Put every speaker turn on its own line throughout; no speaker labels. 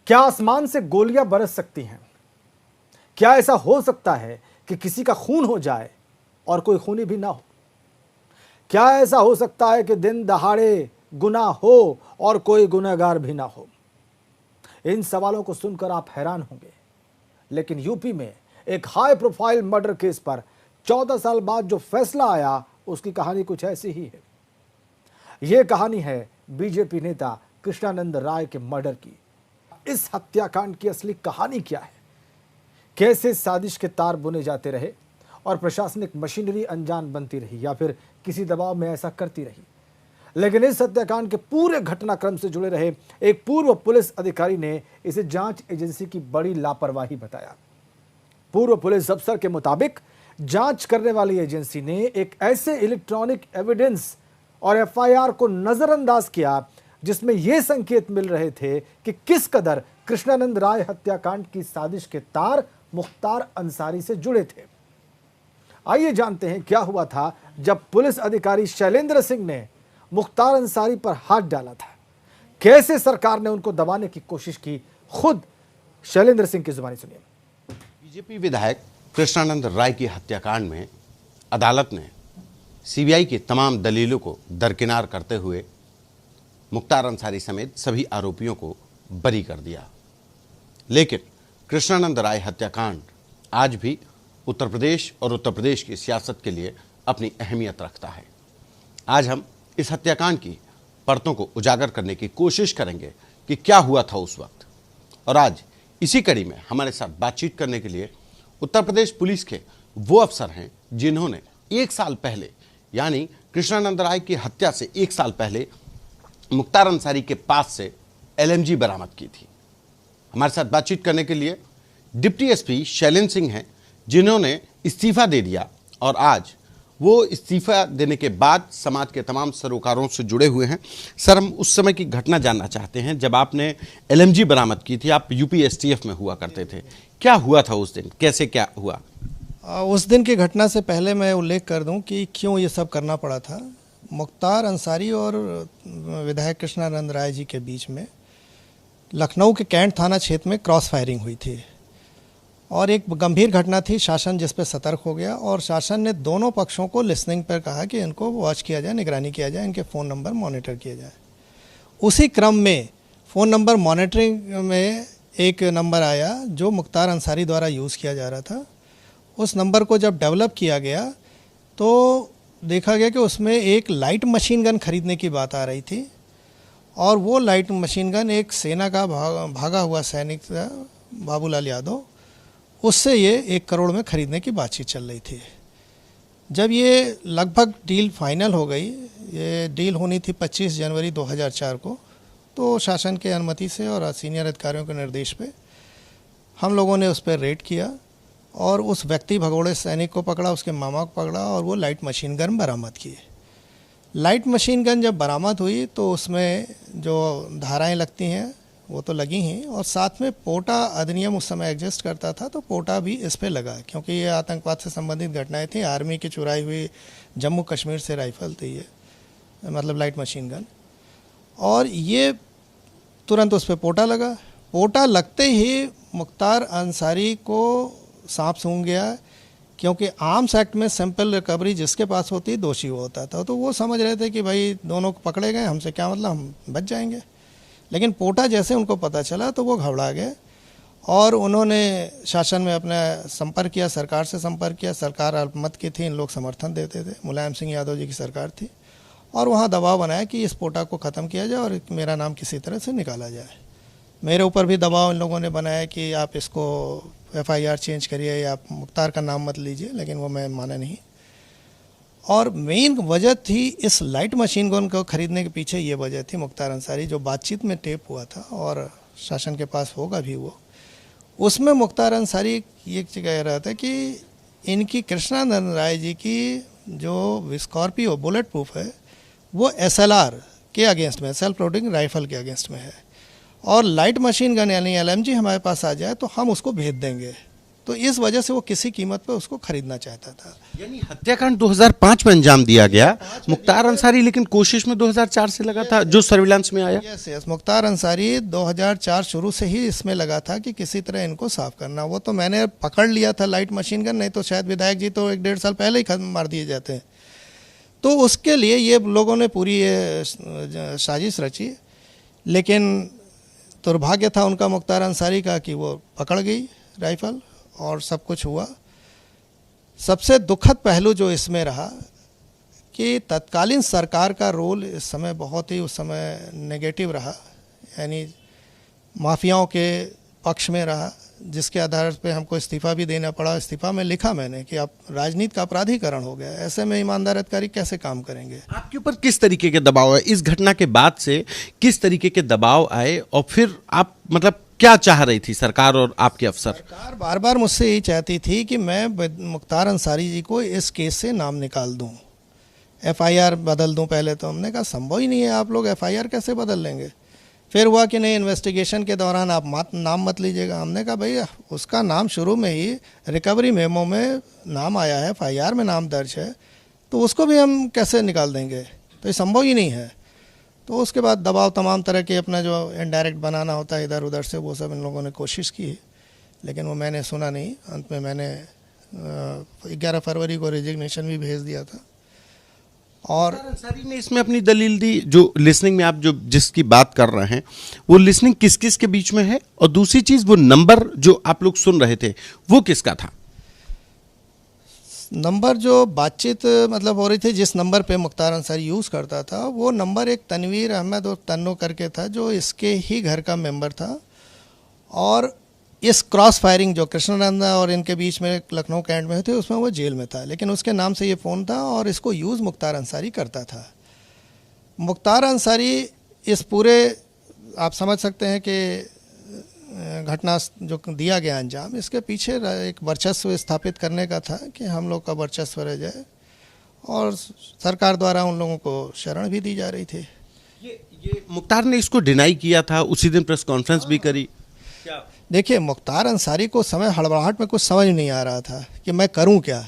क्या आसमान से गोलियां बरस सकती हैं? क्या ऐसा हो सकता है कि किसी का खून हो जाए और कोई खूनी भी ना हो? क्या ऐसा हो सकता है कि दिन दहाड़े गुनाह हो और कोई गुनहगार भी ना हो? इन सवालों को सुनकर आप हैरान होंगे, लेकिन यूपी में एक हाई प्रोफाइल मर्डर केस पर 14 साल बाद जो फैसला आया, उसकी कहानी कुछ ऐसी ही है। यह कहानी है बीजेपी नेता कृष्णानंद राय के मर्डर की। इस हत्याकांड की असली कहानी क्या है? कैसे साजिश के तार बुने जाते रहे और प्रशासनिक मशीनरी अनजान बनती रही या फिर किसी दबाव में ऐसा करती रही? लेकिन इस हत्याकांड के पूरे घटनाक्रम से जुड़े रहे एक पूर्व पुलिस अधिकारी ने इसे जांच एजेंसी की बड़ी लापरवाही बताया। पूर्व पुलिस अफसर के मुताबिक जांच करने वाली एजेंसी ने एक ऐसे इलेक्ट्रॉनिक एविडेंस और एफआईआर को नजरअंदाज किया जिसमें यह संकेत मिल रहे थे कि किस कदर कृष्णानंद राय हत्याकांड की साजिश के तार मुख्तार अंसारी से जुड़े थे। आइए जानते हैं क्या हुआ था जब पुलिस अधिकारी शैलेंद्र सिंह ने मुख्तार अंसारी पर हाथ डाला था। कैसे सरकार ने उनको दबाने की कोशिश की, खुद शैलेंद्र सिंह की जुबानी सुनिए।
बीजेपी विधायक कृष्णानंद राय की हत्याकांड में अदालत ने सीबीआई की तमाम दलीलों को दरकिनार करते हुए मुख्तार अंसारी समेत सभी आरोपियों को बरी कर दिया। लेकिन कृष्णानंद राय हत्याकांड आज भी उत्तर प्रदेश और उत्तर प्रदेश की सियासत के लिए अपनी अहमियत रखता है। आज हम इस हत्याकांड की परतों को उजागर करने की कोशिश करेंगे कि क्या हुआ था उस वक्त। और आज इसी कड़ी में हमारे साथ बातचीत करने के लिए उत्तर प्रदेश पुलिस के वो अफसर हैं जिन्होंने 1 साल पहले, यानी कृष्णानंद राय की हत्या से 1 साल पहले मुख्तार अंसारी के पास से एलएमजी बरामद की थी। हमारे साथ बातचीत करने के लिए डिप्टी एसपी शैलेंद्र सिंह हैं जिन्होंने इस्तीफा दे दिया और आज वो इस्तीफा देने के बाद समाज के तमाम सरोकारों से जुड़े हुए हैं। सर, हम उस समय की घटना जानना चाहते हैं जब आपने एलएमजी बरामद की थी। आप यूपी एसटीएफ में हुआ करते थे, क्या हुआ था उस दिन, कैसे क्या हुआ?
उस दिन की घटना से पहले मैं उल्लेख कर दूं कि क्यों ये सब करना पड़ा था। मुख्तार अंसारी और विधायक कृष्णानंद राय जी के बीच में लखनऊ के कैंट थाना क्षेत्र में क्रॉस फायरिंग हुई थी और एक गंभीर घटना थी। शासन जिस पर सतर्क हो गया और शासन ने दोनों पक्षों को लिसनिंग पर कहा कि इनको वॉच किया जाए, निगरानी किया जाए, इनके फ़ोन नंबर मॉनिटर किया जाए। उसी क्रम में फ़ोन नंबर मॉनिटरिंग में एक नंबर आया जो मुख्तार अंसारी द्वारा यूज़ किया जा रहा था। उस नंबर को जब डेवलप किया गया तो देखा गया कि उसमें एक लाइट मशीन गन खरीदने की बात आ रही थी और वो लाइट मशीन गन एक सेना का भागा हुआ सैनिक था, बाबूलाल यादव, उससे ये 1 करोड़ में खरीदने की बातचीत चल रही थी। जब ये लगभग डील फाइनल हो गई, ये डील होनी थी 25 जनवरी 2004 को, तो शासन के अनुमति से और सीनियर अधिकारियों के निर्देश पे हम लोगों ने उस पर रेड किया और उस व्यक्ति भगोड़े सैनिक को पकड़ा, उसके मामा को पकड़ा और वो लाइट मशीन गन बरामद की। लाइट मशीन गन जब बरामद हुई तो उसमें जो धाराएं लगती हैं वो तो लगी ही और साथ में पोटा अधिनियम उस समय एग्जिस्ट करता था, तो पोटा भी इस पे लगा क्योंकि ये आतंकवाद से संबंधित घटनाएं थी। आर्मी की चुराई हुई जम्मू कश्मीर से राइफल थी ये, मतलब लाइट मशीन गन, और ये तुरंत उस पर पोटा लगा। पोटा लगते ही मुख्तार अंसारी को सांप सूंघ गया क्योंकि आर्म्स एक्ट में सैंपल रिकवरी जिसके पास होती दोषी होता था, तो वो समझ रहे थे कि भाई दोनों पकड़े गए, हमसे क्या मतलब, हम बच जाएंगे। लेकिन पोटा जैसे उनको पता चला तो वो घबरा गए और उन्होंने शासन में अपना संपर्क किया, सरकार से संपर्क किया। सरकार अल्पमत की थी, इन लोग समर्थन देते थे, मुलायम सिंह यादव जी की सरकार थी, और वहाँ दबाव बनाया कि इस पोटा को ख़त्म किया जाए और मेरा नाम किसी तरह से निकाला जाए। मेरे ऊपर भी दबाव इन लोगों ने बनाया कि आप इसको एफआईआर चेंज करिए या आप मुख्तार का नाम मत लीजिए, लेकिन वो मैं माना नहीं। और मेन वजह थी इस लाइट मशीन गन को खरीदने के पीछे ये वजह थी मुख्तार अंसारी, जो बातचीत में टेप हुआ था और शासन के पास होगा भी वो, उसमें मुख्तार अंसारी ये कह रहा था कि इनकी कृष्णानंद राय जी की जो स्कॉर्पियो बुलेट प्रूफ है वो एसएलआर के अगेंस्ट में, सेल्फ लोडिंग राइफल के अगेंस्ट में है, और लाइट मशीन गन यानी एलएमजी हमारे पास आ जाए तो हम उसको भेज देंगे तो इस वजह से वो किसी कीमत पर उसको खरीदना चाहता था।
यानी हत्याकांड 2005 में अंजाम दिया गया मुख्तार अंसारी, लेकिन कोशिश में 2004 से लगा था जो सर्विलांस में आया।
यस, मुख्तार अंसारी 2004 शुरू से ही इसमें लगा था कि किसी तरह इनको साफ करना। वो तो मैंने पकड़ लिया था लाइट मशीन गन, नहीं तो शायद विधायक जी तो 1-1.5 साल पहले ही खत्म मार दिए जाते हैं। तो उसके लिए ये लोगों ने पूरी ये साजिश रची, लेकिन दुर्भाग्य था उनका मुख्तार अंसारी का कि वो पकड़ गई राइफल और सब कुछ हुआ। सबसे दुखद पहलू जो इसमें रहा कि तत्कालीन सरकार का रोल इस समय बहुत ही उस समय नेगेटिव रहा, यानी माफियाओं के पक्ष में रहा, जिसके आधार पे हमको इस्तीफ़ा भी देना पड़ा। इस्तीफ़ा में लिखा मैंने कि अब राजनीति का अपराधीकरण हो गया, ऐसे में ईमानदार अधिकारी कैसे काम करेंगे।
आपके ऊपर किस तरीके के दबाव है इस घटना के बाद से, किस तरीके के दबाव आए और फिर आप मतलब क्या चाह रही थी सरकार और आपके अफसर?
सरकार बार बार मुझसे यही चाहती थी कि मैं मुख्तार अंसारी जी को इस केस से नाम निकाल दूं, FIR बदल दूं। पहले तो हमने कहा संभव ही नहीं है, आप लोग FIR कैसे बदल लेंगे। फिर हुआ कि नहीं, इन्वेस्टिगेशन के दौरान आप नाम मत लीजिएगा। हमने कहा भाई उसका नाम शुरू में ही रिकवरी मेमो में नाम आया है, FIR में नाम दर्ज है, तो उसको भी हम कैसे निकाल देंगे, तो ये संभव ही नहीं है। तो उसके बाद दबाव तमाम तरह के अपना जो इनडायरेक्ट बनाना होता है इधर उधर से, वो सब इन लोगों ने कोशिश की, लेकिन वो मैंने सुना नहीं। अंत में मैंने 11 फरवरी को रिजिग्नेशन भी भेज दिया था। और
अंसारी ने इसमें अपनी दलील दी। जो लिसनिंग में आप जो जिसकी बात कर रहे हैं, वो लिसनिंग किस किस के बीच में है, और दूसरी चीज वो नंबर जो आप लोग सुन रहे थे वो किसका था?
नंबर जो बातचीत मतलब हो रही थी, जिस नंबर पे मुख्तार अंसारी यूज़ करता था, वो नंबर एक तनवीर अहमद और तन्नो करके था, जो इसके ही घर का मेंबर था। और इस क्रॉस फायरिंग जो कृष्णानंदा और इनके बीच में लखनऊ कैंट में थे, उसमें वो जेल में था, लेकिन उसके नाम से ये फ़ोन था और इसको यूज़ मुख्तार अंसारी करता था। मुख्तार अंसारी इस पूरे, आप समझ सकते हैं कि घटना जो दिया गया अंजाम, इसके पीछे एक वर्चस्व स्थापित करने का था कि हम लोग का वर्चस्व रह जाए, और सरकार द्वारा उन लोगों को शरण भी दी जा रही थी।
ये मुख्तार ने इसको डिनाई किया था, उसी दिन प्रेस कॉन्फ्रेंस भी करी। क्या
देखिए, मुख्तार अंसारी को समय हड़बड़ाहट में कुछ समझ नहीं आ रहा था कि मैं करूं क्या।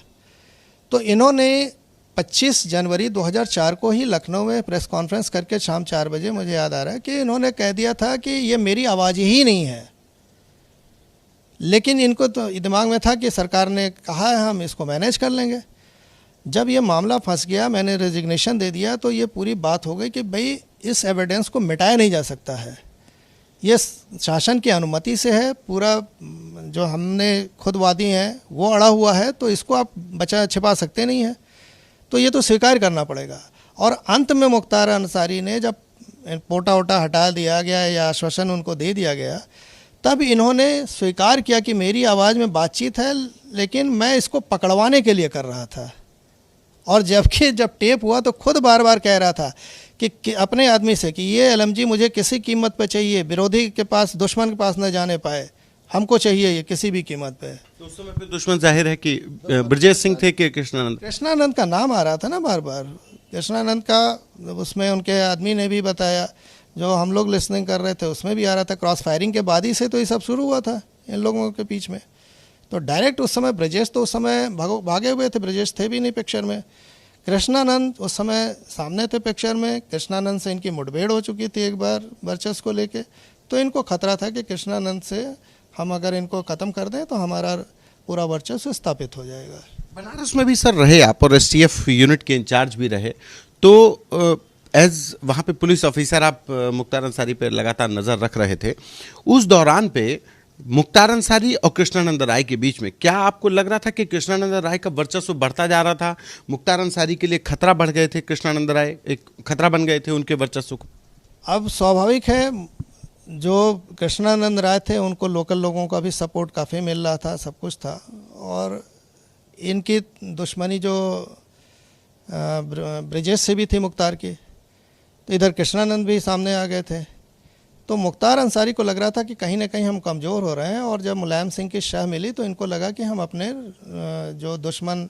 तो इन्होंने 25 जनवरी 2004 को ही लखनऊ में प्रेस कॉन्फ्रेंस करके शाम 4 बजे, मुझे याद आ रहा है, कि इन्होंने कह दिया था कि ये मेरी आवाज़ ही नहीं है। लेकिन इनको तो दिमाग में था कि सरकार ने कहा है हम इसको मैनेज कर लेंगे। जब ये मामला फंस गया, मैंने रेजिग्नेशन दे दिया, तो ये पूरी बात हो गई कि भाई इस एविडेंस को मिटाया नहीं जा सकता है, ये शासन की अनुमति से है, पूरा जो हमने खुद वादी हैं वो अड़ा हुआ है, तो इसको आप बचा छिपा सकते नहीं हैं, तो ये तो स्वीकार करना पड़ेगा। और अंत में मुख्तार अंसारी ने जब पोटा वोटा हटा दिया गया या आश्वासन उनको दे दिया गया, तब इन्होंने स्वीकार किया कि मेरी आवाज़ में बातचीत है, लेकिन मैं इसको पकड़वाने के लिए कर रहा था। और जबकि जब टेप हुआ तो खुद बार बार कह रहा था कि अपने आदमी से कि ये LMG मुझे किसी कीमत पे चाहिए, विरोधी के पास, दुश्मन के पास न जाने पाए, हमको चाहिए ये किसी भी कीमत पे।
तो उस समय पे दुश्मन जाहिर है कि ब्रजेश सिंह थे कि कृष्णानंद?
कृष्णानंद का नाम आ रहा था ना बार बार, कृष्णानंद का उसमें उनके आदमी ने भी बताया, जो हम लोग लिसनिंग कर रहे थे उसमें भी आ रहा था। क्रॉस फायरिंग के बाद ही से तो ये सब शुरू हुआ था इन लोगों के बीच में। तो डायरेक्ट उस समय ब्रजेश तो उस समय भागे हुए थे, ब्रजेश थे भी नहीं पिक्चर में। कृष्णानंद उस समय सामने थे पिक्चर में। कृष्णानंद से इनकी मुठभेड़ हो चुकी थी एक बार वर्चस्व को लेके, तो इनको खतरा था कि कृष्णानंद से हम अगर इनको ख़त्म कर दें तो हमारा पूरा वर्चस्व स्थापित हो जाएगा।
बनारस में भी सर रहे आप और STF यूनिट के इंचार्ज भी रहे, तो एज वहाँ पे पुलिस ऑफिसर आप मुख्तार अंसारी पे लगातार नज़र रख रहे थे। उस दौरान पे मुख्तार अंसारी और कृष्णानंद राय के बीच में क्या आपको लग रहा था कि कृष्णानंद राय का वर्चस्व बढ़ता जा रहा था, मुख्तार अंसारी के लिए खतरा बढ़ गए थे, कृष्णानंद राय एक खतरा बन गए थे उनके वर्चस्व को?
अब स्वाभाविक है, जो कृष्णानंद राय थे उनको लोकल लोगों का भी सपोर्ट काफ़ी मिल रहा था, सब कुछ था, और इनकी दुश्मनी जो ब्रजेश से भी थी मुख्तार की, तो इधर कृष्णानंद भी सामने आ गए थे। तो मुख्तार अंसारी को लग रहा था कि कहीं ना कहीं हम कमज़ोर हो रहे हैं, और जब मुलायम सिंह की शह मिली तो इनको लगा कि हम अपने जो दुश्मन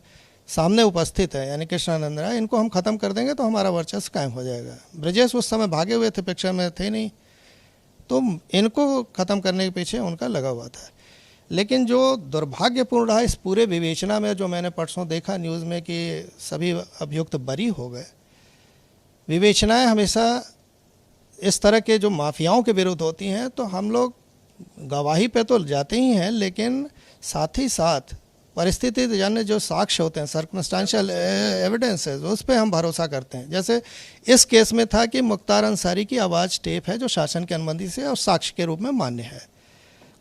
सामने उपस्थित है, यानी कृष्णानंद राय, इनको हम ख़त्म कर देंगे तो हमारा वर्चस्व कायम हो जाएगा। ब्रजेश उस समय भागे हुए थे, पिक्चर में थे नहीं, तो इनको ख़त्म करने के पीछे उनका लगा हुआ था। लेकिन जो दुर्भाग्यपूर्ण रहा इस पूरे विवेचना में, जो मैंने परसों देखा न्यूज़ में कि सभी अभियुक्त बरी हो गए, विवेचनाएं हमेशा इस तरह के जो माफियाओं के विरुद्ध होती हैं तो हम लोग गवाही पे तो जाते ही हैं, लेकिन साथ ही साथ परिस्थिति जन्य जो साक्ष्य होते हैं, सर्कमस्टांशियल एविडेंसेस, उस पर हम भरोसा करते हैं। जैसे इस केस में था कि मुख्तार अंसारी की आवाज़ टेप है जो शासन की अनुमति से और साक्ष्य के रूप में मान्य है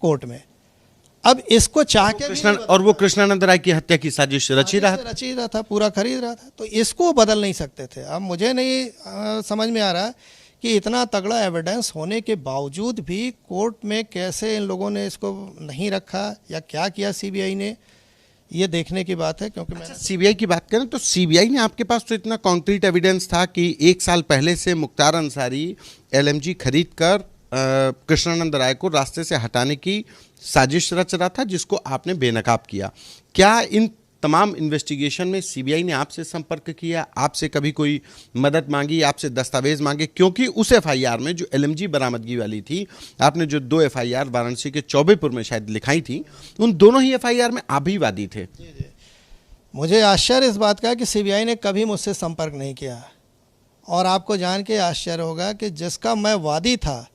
कोर्ट में। अब इसको चाह के
वो कृष्णानंद राय की हत्या की साजिश रच ही रहा
था, पूरा खरीद रहा था, तो इसको बदल नहीं सकते थे। अब मुझे नहीं समझ में आ रहा कि इतना तगड़ा एविडेंस होने के बावजूद भी कोर्ट में कैसे इन लोगों ने इसको नहीं रखा या क्या किया सीबीआई ने, ये देखने की बात है। क्योंकि
अच्छा, सीबीआई की बात करें तो सीबीआई ने आपके पास तो इतना कॉन्क्रीट एविडेंस था कि 1 साल पहले से मुख्तार अंसारी एलएमजी खरीद कर कृष्णानंद राय को रास्ते से हटाने की साजिश रच रहा था, जिसको आपने बेनकाब किया। क्या इन तमाम इन्वेस्टिगेशन में सीबीआई ने आपसे संपर्क किया, आपसे कभी कोई मदद मांगी, आपसे दस्तावेज मांगे? क्योंकि उस एफआईआर में जो एलएमजी बरामदगी वाली थी, आपने जो 2 एफआईआर वाराणसी के चौबेपुर में शायद लिखाई थी, उन दोनों ही एफआईआर में आप भी वादी थे।
मुझे आश्चर्य इस बात का कि सीबीआई ने कभी मुझसे संपर्क नहीं किया, और आपको जान के आश्चर्य होगा कि जिसका मैं वादी था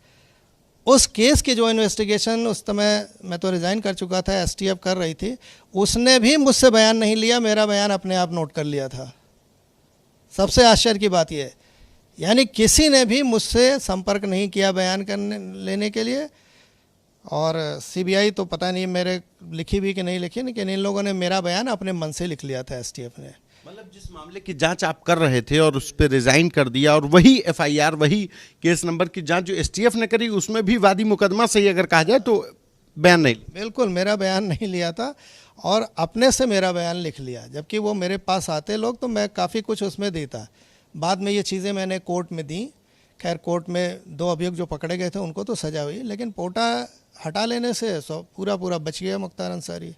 उस केस की जो इन्वेस्टिगेशन उस समय मैं तो रिज़ाइन कर चुका था, एसटीएफ कर रही थी, उसने भी मुझसे बयान नहीं लिया, मेरा बयान अपने आप नोट कर लिया था। सबसे आश्चर्य की बात यह, यानी किसी ने भी मुझसे संपर्क नहीं किया बयान लेने के लिए। और सीबीआई तो पता नहीं मेरे लिखी भी कि नहीं लिखी, लेकिन इन लोगों ने मेरा बयान अपने मन से लिख लिया था एसटीएफ ने।
मतलब जिस मामले की जांच आप कर रहे थे और उस पर रिजाइन कर दिया, और वही एफआईआर, वही केस नंबर की जांच जो एसटीएफ ने करी, उसमें भी वादी मुकदमा सही अगर कहा जाए तो बयान नहीं,
बिल्कुल मेरा बयान नहीं लिया था और अपने से मेरा बयान लिख लिया। जबकि वो मेरे पास आते लोग तो मैं काफ़ी कुछ उसमें देता। बाद में ये चीज़ें मैंने कोर्ट में दी। खैर कोर्ट में 2 अभियुक्त जो पकड़े गए थे उनको तो सजा हुई, लेकिन पोटा हटा लेने से पूरा बच गया मुख्तार अंसारी।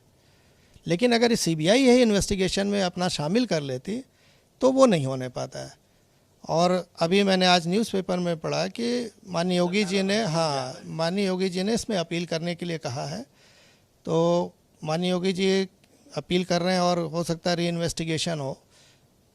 लेकिन अगर सीबीआई यही इन्वेस्टिगेशन में अपना शामिल कर लेती तो वो नहीं होने पाता है। और अभी मैंने आज न्यूज़पेपर में पढ़ा कि माननीय योगी जी ने, माननीय योगी जी ने इसमें अपील करने के लिए कहा है। तो माननीय योगी जी अपील कर रहे हैं और हो सकता है री इन्वेस्टिगेशन हो,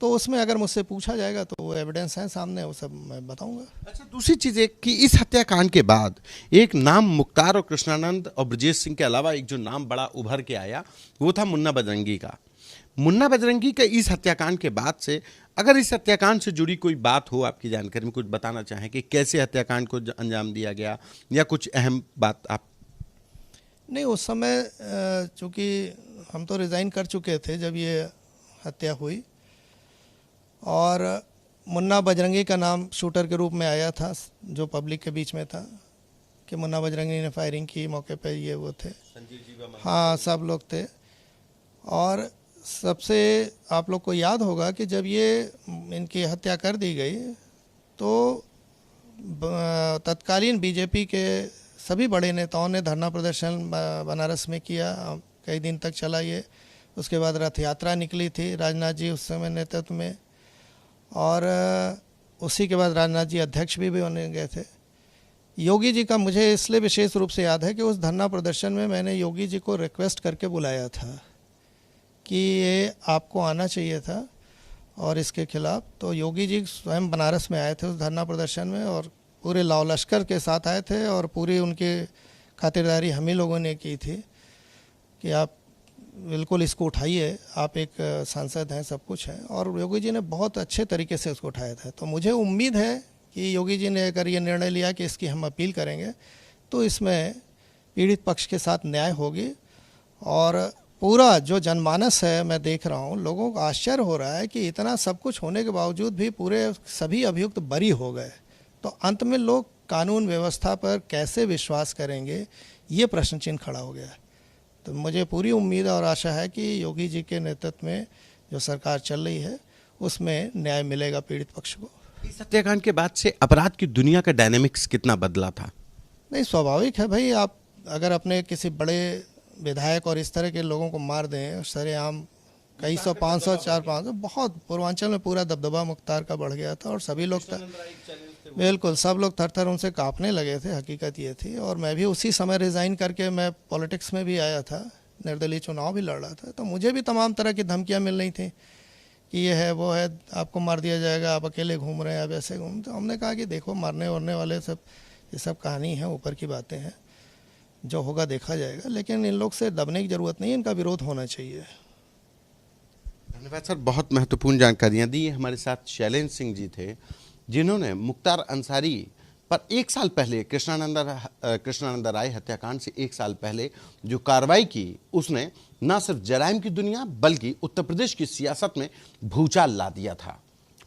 तो उसमें अगर मुझसे पूछा जाएगा तो वो एविडेंस है सामने, वो सब मैं बताऊंगा।
अच्छा, दूसरी चीज़ एक कि इस हत्याकांड के बाद एक नाम मुख्तार और कृष्णानंद और ब्रजेश सिंह के अलावा एक जो नाम बड़ा उभर के आया वो था मुन्ना बजरंगी का। मुन्ना बजरंगी का इस हत्याकांड के बाद से, अगर इस हत्याकांड से जुड़ी कोई बात हो आपकी जानकारी में, कुछ बताना चाहें कि कैसे हत्याकांड को अंजाम दिया गया या कुछ अहम बात आप?
नहीं, उस समय चूँकि हम तो रिज़ाइन कर चुके थे जब ये हत्या हुई, और मुन्ना बजरंगी का नाम शूटर के रूप में आया था जो पब्लिक के बीच में था कि मुन्ना बजरंगी ने फायरिंग की, मौके पे ये वो थे, हाँ सब लोग थे। और सबसे आप लोग को याद होगा कि जब ये इनकी हत्या कर दी गई तो तत्कालीन बीजेपी के सभी बड़े नेताओं ने धरना प्रदर्शन बनारस में किया, कई दिन तक चला ये। उसके बाद रथ यात्रा निकली थी, राजनाथ जी उस समय नेतृत्व में, और उसी के बाद राजनाथ जी अध्यक्ष भी होने गए थे। योगी जी का मुझे इसलिए विशेष रूप से याद है कि उस धरना प्रदर्शन में मैंने योगी जी को रिक्वेस्ट करके बुलाया था कि ये आपको आना चाहिए था और इसके खिलाफ। तो योगी जी स्वयं बनारस में आए थे उस धरना प्रदर्शन में, और पूरे लाव लश्कर के साथ आए थे, और पूरी उनकी खातिरदारी हम ही लोगों ने की थी कि आप बिल्कुल इसको उठाइए, आप एक सांसद हैं, सब कुछ है। और योगी जी ने बहुत अच्छे तरीके से उसको उठाया था। तो मुझे उम्मीद है कि योगी जी ने अगर ये निर्णय लिया कि इसकी हम अपील करेंगे तो इसमें पीड़ित पक्ष के साथ न्याय होगी। और पूरा जो जनमानस है, मैं देख रहा हूँ लोगों को आश्चर्य हो रहा है कि इतना सब कुछ होने के बावजूद भी पूरे सभी अभियुक्त बरी हो गए, तो अंत में लोग कानून व्यवस्था पर कैसे विश्वास करेंगे, ये प्रश्न चिन्ह खड़ा हो गया है। तो मुझे पूरी उम्मीद और आशा है कि योगी जी के नेतृत्व में जो सरकार चल रही है उसमें न्याय मिलेगा पीड़ित पक्ष को।
इस हत्याकांड के बाद से अपराध की दुनिया का डायनेमिक्स कितना बदला था?
नहीं, स्वाभाविक है भाई, आप अगर अपने किसी बड़े विधायक और इस तरह के लोगों को मार दें सरेआम, कई सौ, 500, 400-500, बहुत पूर्वांचल में पूरा दबदबा मुख्तार का बढ़ गया था और सभी लोग बिल्कुल, सब लोग थर-थर उनसे काँपने लगे थे, हकीकत ये थी। और मैं भी उसी समय रिज़ाइन करके मैं पॉलिटिक्स में भी आया था, निर्दलीय चुनाव भी लड़ रहा था। तो मुझे भी तमाम तरह की धमकियाँ मिल रही थी कि ये है, वो है, आपको मार दिया जाएगा, आप अकेले घूम रहे हैं, आप ऐसे घूम। तो हमने कहा कि देखो, मरने-वरने वाले सब, ये सब कहानी है, ऊपर की बातें हैं, जो होगा देखा जाएगा। लेकिन इन लोग से दबने की ज़रूरत नहीं है, इनका विरोध होना चाहिए।
धन्यवाद सर, बहुत महत्वपूर्ण जानकारियां दी। हमारे साथ शैलेंद्र सिंह जी थे, जिन्होंने मुख्तार अंसारी पर 1 साल पहले कृष्णानंद राय हत्याकांड से 1 साल पहले जो कार्रवाई की, उसने न सिर्फ जराइम की दुनिया बल्कि उत्तर प्रदेश की सियासत में भूचाल ला दिया था।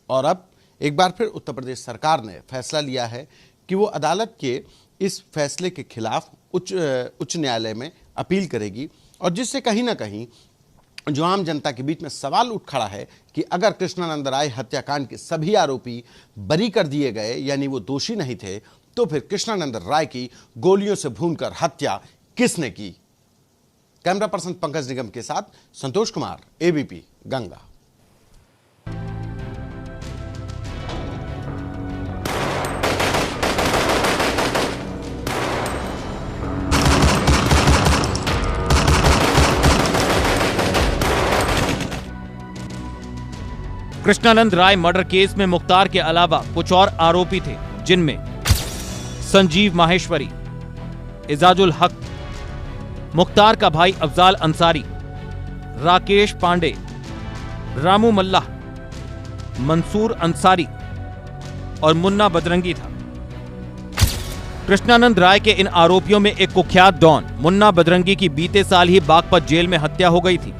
और अब एक बार फिर उत्तर प्रदेश सरकार ने फैसला लिया है कि वो अदालत के इस फैसले के खिलाफ उच्च न्यायालय में अपील करेगी, और जिससे कहीं ना कहीं जो आम जनता के बीच में सवाल उठ खड़ा है कि अगर कृष्णानंद राय हत्याकांड के सभी आरोपी बरी कर दिए गए, यानी वो दोषी नहीं थे, तो फिर कृष्णानंद राय की गोलियों से भूनकर हत्या किसने की। कैमरा पर्सन पंकज निगम के साथ Santosh Kumar, ABP Ganga.
Krishnanand Rai murder case में मुख्तार के अलावा कुछ और आरोपी थे, जिनमें संजीव माहेश्वरी, इजाजुल हक, मुख्तार का भाई अफजाल अंसारी, राकेश पांडे, रामू मल्लाह, मंसूर अंसारी और मुन्ना बजरंगी था। कृष्णानंद राय के इन आरोपियों में एक कुख्यात डॉन मुन्ना बजरंगी की बीते साल ही बागपत जेल में हत्या हो गई थी।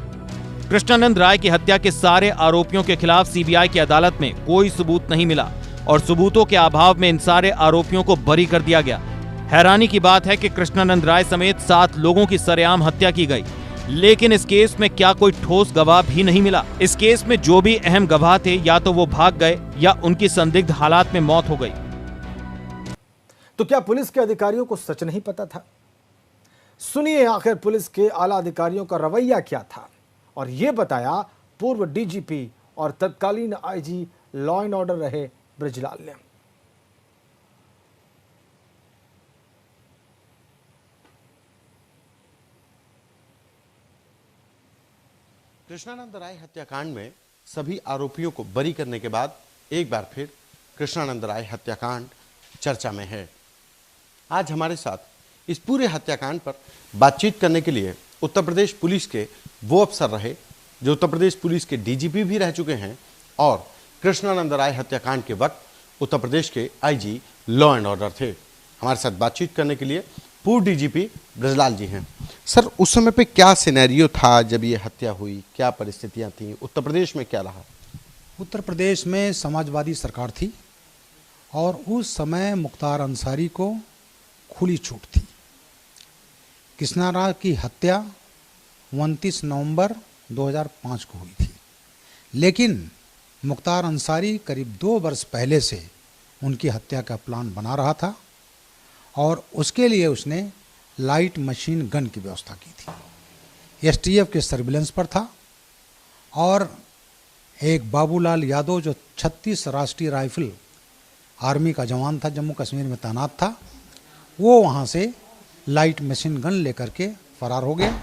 कृष्णानंद राय की हत्या के सारे आरोपियों के खिलाफ सीबीआई की अदालत में कोई सबूत नहीं मिला और सबूतों के अभाव में इन सारे आरोपियों को बरी कर दिया गया। हैरानी की बात है कि कृष्णानंद राय समेत 7 लोगों की सरेआम हत्या की गई, लेकिन इस केस में क्या कोई ठोस गवाह भी नहीं मिला। इस केस में जो भी अहम गवाह थे, या तो वो भाग गए या उनकी संदिग्ध हालात में मौत हो गई।
तो क्या पुलिस के अधिकारियों को सच नहीं पता था? सुनिए आखिर पुलिस के आला अधिकारियों का रवैया क्या था, और ये बताया पूर्व डीजीपी और तत्कालीन आईजी लॉ एंड ऑर्डर रहे ब्रजलाल ने।
कृष्णानंद राय हत्याकांड में सभी आरोपियों को बरी करने के बाद एक बार फिर कृष्णानंद राय हत्याकांड चर्चा में है। आज हमारे साथ इस पूरे हत्याकांड पर बातचीत करने के लिए उत्तर प्रदेश पुलिस के वो अफसर रहे जो उत्तर प्रदेश पुलिस के डीजीपी भी रह चुके हैं और कृष्णानंद राय हत्याकांड के वक्त उत्तर प्रदेश के आईजी लॉ एंड ऑर्डर थे। हमारे साथ बातचीत करने के लिए पूर्व डीजीपी ब्रजलाल जी हैं। सर, उस समय पे क्या सिनेरियो था जब ये हत्या हुई, क्या परिस्थितियां थी, उत्तर प्रदेश में क्या रहा?
उत्तर प्रदेश में समाजवादी सरकार थी और उस समय मुख्तार अंसारी को खुली छूट थी। कृष्णानंद राय की हत्या 29 नवंबर 2005 को हुई थी, लेकिन मुख्तार अंसारी करीब 2 वर्ष पहले से उनकी हत्या का प्लान बना रहा था और उसके लिए उसने लाइट मशीन गन की व्यवस्था की थी। एसटीएफ के सर्विलेंस पर था और एक बाबूलाल यादव जो 36 राष्ट्रीय राइफल आर्मी का जवान था, जम्मू कश्मीर में तैनात था, वो वहाँ से लाइट मशीन गन लेकर के फरार हो गया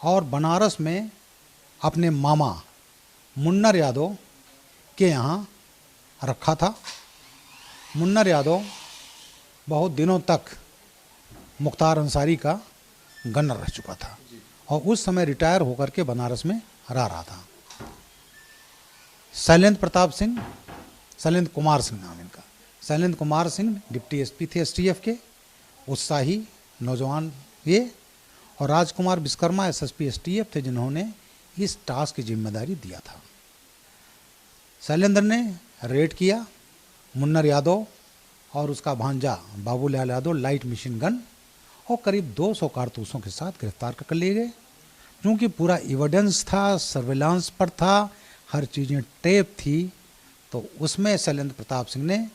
और बनारस में अपने मामा मुन्नर यादव के यहाँ रखा था। मुन्नर यादव बहुत दिनों तक मुख्तार अंसारी का गनर रह चुका था और उस समय रिटायर होकर के बनारस में रह रहा था। शैलेंद्र कुमार सिंह नाम इनका। शैलेंद्र कुमार सिंह डिप्टी एसपी थे एसटीएफ के, उत्साही नौजवान ये, और राजकुमार विश्वकर्मा एसएसपी एसटीएफ थे जिन्होंने इस टास्क की जिम्मेदारी दिया था। शैलेंद्र ने रेड किया, मुन्नर यादव और उसका भांजा Babulal Yadav light machine gun और करीब 200 कारतूसों के साथ गिरफ्तार कर लिए गए। क्योंकि पूरा एविडेंस था, सर्विलांस पर था, हर चीज़ें टेप थी, तो उसमें शैलेंद्र प्रताप सिंह ने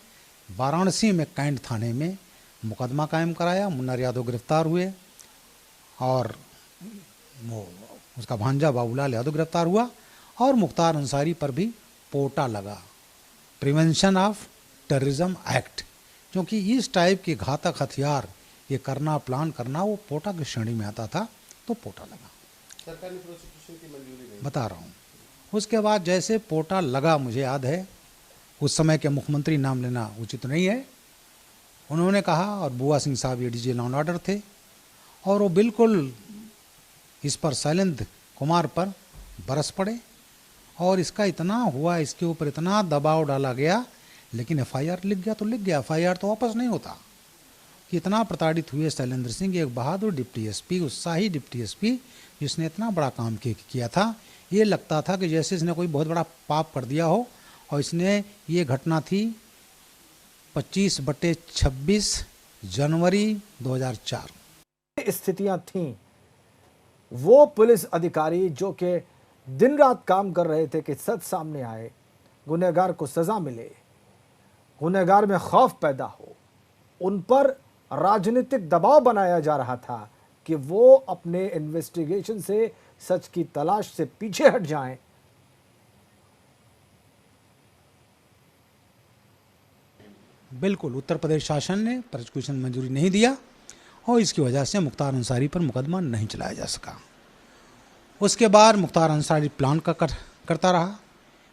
वाराणसी में कैंट थाने में मुकदमा कायम कराया। मुन्नर यादव गिरफ्तार हुए और वो उसका भांजा बाबूलाल यादव गिरफ्तार हुआ और मुख्तार अंसारी पर भी पोटा लगा, प्रिवेंशन ऑफ टेररिज्म एक्ट, क्योंकि इस टाइप के घातक हथियार ये करना, प्लान करना, वो पोटा की श्रेणी में आता था, तो पोटा लगा।
सरकारी प्रोसिक्यूशन की मंजूरी नहीं।
बता रहा हूँ। उसके बाद जैसे पोटा लगा, मुझे याद है उस समय के मुख्यमंत्री, नाम लेना उचित नहीं है, उन्होंने कहा, और बुआ सिंह साहब ये डीजी लॉ एंड ऑर्डर थे, और वो बिल्कुल इस पर शैलेंद्र कुमार पर बरस पड़े, और इसका इतना हुआ, इसके ऊपर इतना दबाव डाला गया, लेकिन एफआईआर लिख गया तो लिख गया, एफआईआर तो वापस नहीं होता। कि इतना प्रताड़ित हुए शैलेंद्र सिंह, एक बहादुर डिप्टी एसपी, उत्साही डिप्टी एसपी, जिसने इतना बड़ा काम किया था, ये लगता था कि जैसे इसने कोई बहुत बड़ा पाप कर दिया हो। और इसने, ये घटना थी 25/26 जनवरी 2004।
स्थितियां थीं, वो पुलिस अधिकारी जो कि दिन रात काम कर रहे थे कि सच सामने आए, गुनहगार को सजा मिले, गुनहगार में खौफ पैदा हो, उन पर राजनीतिक दबाव बनाया जा रहा था कि वो अपने इन्वेस्टिगेशन से, सच की तलाश से पीछे हट जाएं।
बिल्कुल, उत्तर प्रदेश शासन ने प्रोसिक्यूशन मंजूरी नहीं दिया, और इसकी वजह से मुख्तार अंसारी पर मुकदमा नहीं चलाया जा सका। उसके बाद मुख्तार अंसारी प्लान करता रहा,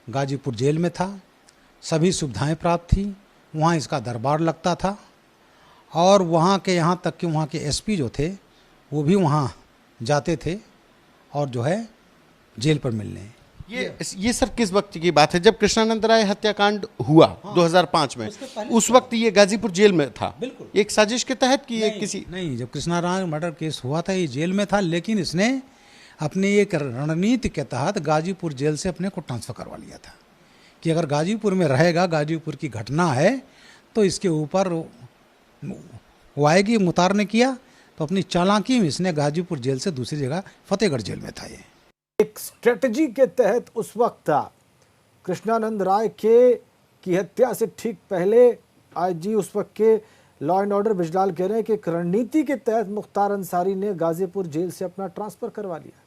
गाजीपुर जेल में था, सभी सुविधाएं प्राप्त थी, वहाँ इसका दरबार लगता था, और वहाँ के, यहाँ तक कि वहाँ के एसपी जो थे वो भी वहाँ जाते थे, और जो है जेल पर मिलने।
ये सर किस वक्त की बात है? जब कृष्णानंद राय हत्याकांड हुआ 2005 में, उस वक्त ये गाजीपुर जेल में था।
बिल्कुल।
एक साजिश के तहत कि ये किसी
नहीं, जब कृष्णाराय मर्डर केस हुआ था, ये जेल में था, लेकिन इसने अपनी एक रणनीति के तहत गाजीपुर जेल से अपने को ट्रांसफर करवा लिया था कि अगर गाजीपुर में रहेगा, गाजीपुर की घटना है, तो इसके ऊपर वो आएगी। मुख्तार ने किया तो अपनी चालाकी में इसने गाजीपुर जेल से दूसरी जगह फतेहगढ़ जेल में था। ये
एक स्ट्रेटजी के तहत उस वक्त कृष्णानंद राय की हत्या से ठीक पहले आईजी उस वक्त के लॉ एंड ऑर्डर बिजलाल कह रहे हैं कि एक रणनीति के तहत मुख्तार अंसारी ने गाजीपुर जेल से अपना ट्रांसफर करवा लिया।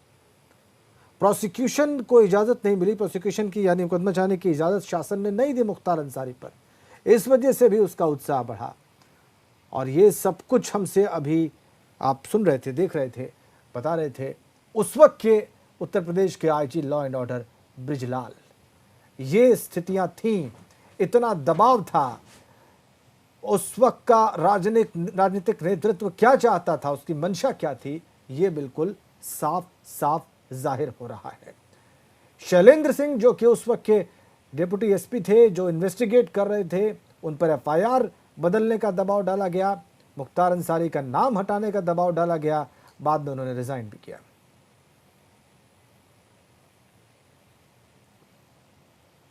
प्रोसिक्यूशन को इजाज़त नहीं मिली, प्रोसिक्यूशन की यानी मुकदमा चाहने की इजाज़त शासन ने नहीं दी मुख्तार अंसारी पर, इस वजह से भी उसका उत्साह बढ़ा। और ये सब कुछ हमसे अभी आप सुन रहे थे, देख रहे थे, बता रहे थे उस वक्त के उत्तर प्रदेश के IG law and order Brijlal. ये स्थितियां थीं, इतना दबाव था, उस वक्त का राजनीतिक नेतृत्व क्या चाहता था, उसकी मंशा क्या थी, ये बिल्कुल साफ साफ जाहिर हो रहा है। शैलेंद्र सिंह जो कि उस वक्त के डिप्टी एसपी थे, जो इन्वेस्टिगेट कर रहे थे, उन पर एफआईआर बदलने का दबाव डाला गया, मुख्तार अंसारी का नाम हटाने का दबाव डाला गया, बाद में उन्होंने रिजाइन भी किया।